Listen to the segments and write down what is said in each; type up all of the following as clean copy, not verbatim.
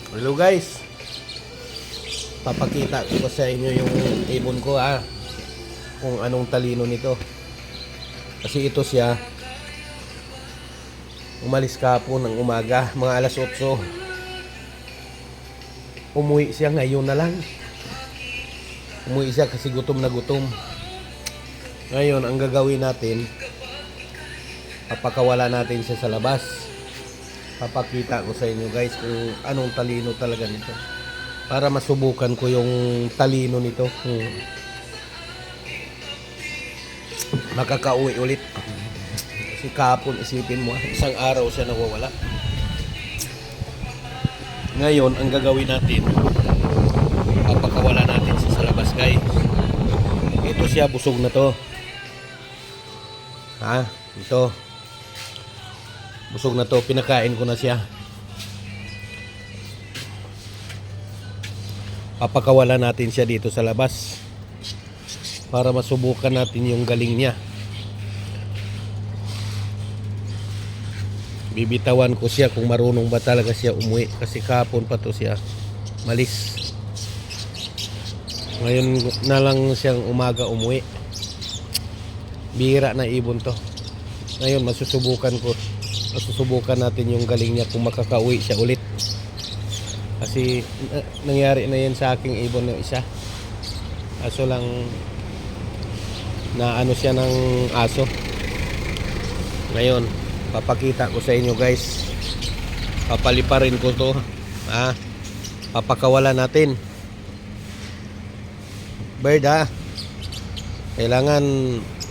Hello guys, papakita ko sa inyo yung ibon ko kung anong talino nito. Kasi ito siya, umalis kahapon ng umaga, mga alas 8. Umuwi siya ngayon na lang. Umuwi siya kasi gutom na gutom. Ngayon, ang gagawin natin, papakawala natin siya sa labas. Papakita ko sa inyo guys kung anong talino talaga nito. Para masubukan ko yung talino nito. Makakauwi ulit. Kasi kahapon isipin mo, isang araw siya nawawala. Ngayon, ang gagawin natin, papakawala natin siya sa labas guys. Ito siya, busog na to. Ito. Busog na to, pinakain ko na siya. Papakawala natin siya dito sa labas para masubukan natin yung galing niya. Bibitawan ko siya kung marunong ba talaga siya umuwi, kasi kahapon pa to siya malis. Ngayon na lang siyang umaga umuwi. Bihira na ibon to. Ngayon masusubukan natin yung galing niya kung makakauwi siya ulit. Kasi nangyari na yan sa aking ibon ng isa. Aso lang na ano siya ng aso. Ngayon, papakita ko sa inyo guys. Papaliparin ko to. Papakawala natin. Bird kailangan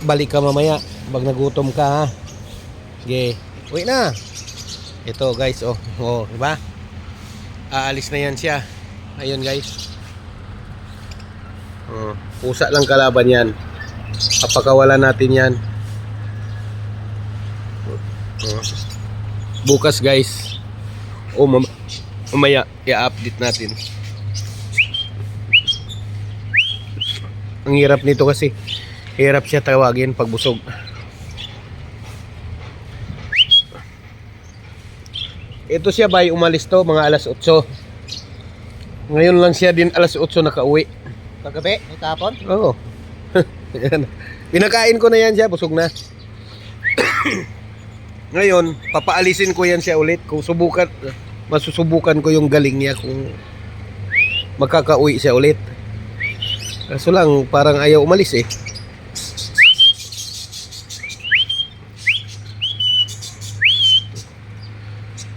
balik ka mamaya pag nagutom ka Okay. Uwi na. Ito guys, diba? Aalis na yan siya. Ayun guys. Pusa lang kalaban yan. Papakawala natin yan. Bukas guys. Mamaya i-update natin. Ang hirap nito kasi. Hirap siya tawagin pag busog. Ito siya umalis to mga alas 8. Ngayon lang siya din alas 8 nakauwi. Kagabi? Kahapon? Oo. Pinakain ko na yan siya, busog na. Ngayon, papaalisin ko yan siya ulit. Kung masusubukan ko yung galing niya kung makakauwi siya ulit. Kaso lang, parang ayaw umalis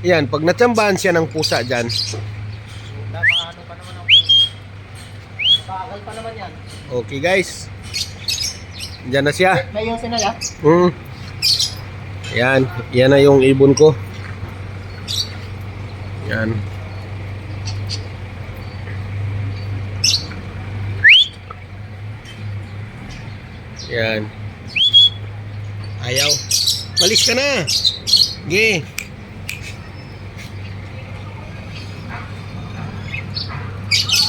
Yan, pag natsambahan siya ng pusa dyan. Ano pa naman ang bagal pa naman yan. Okay guys. Diyan na siya. May yung sinaya? Yan na yung ibon ko. Yan. Yan. Ayaw. Malis ka na. Sige.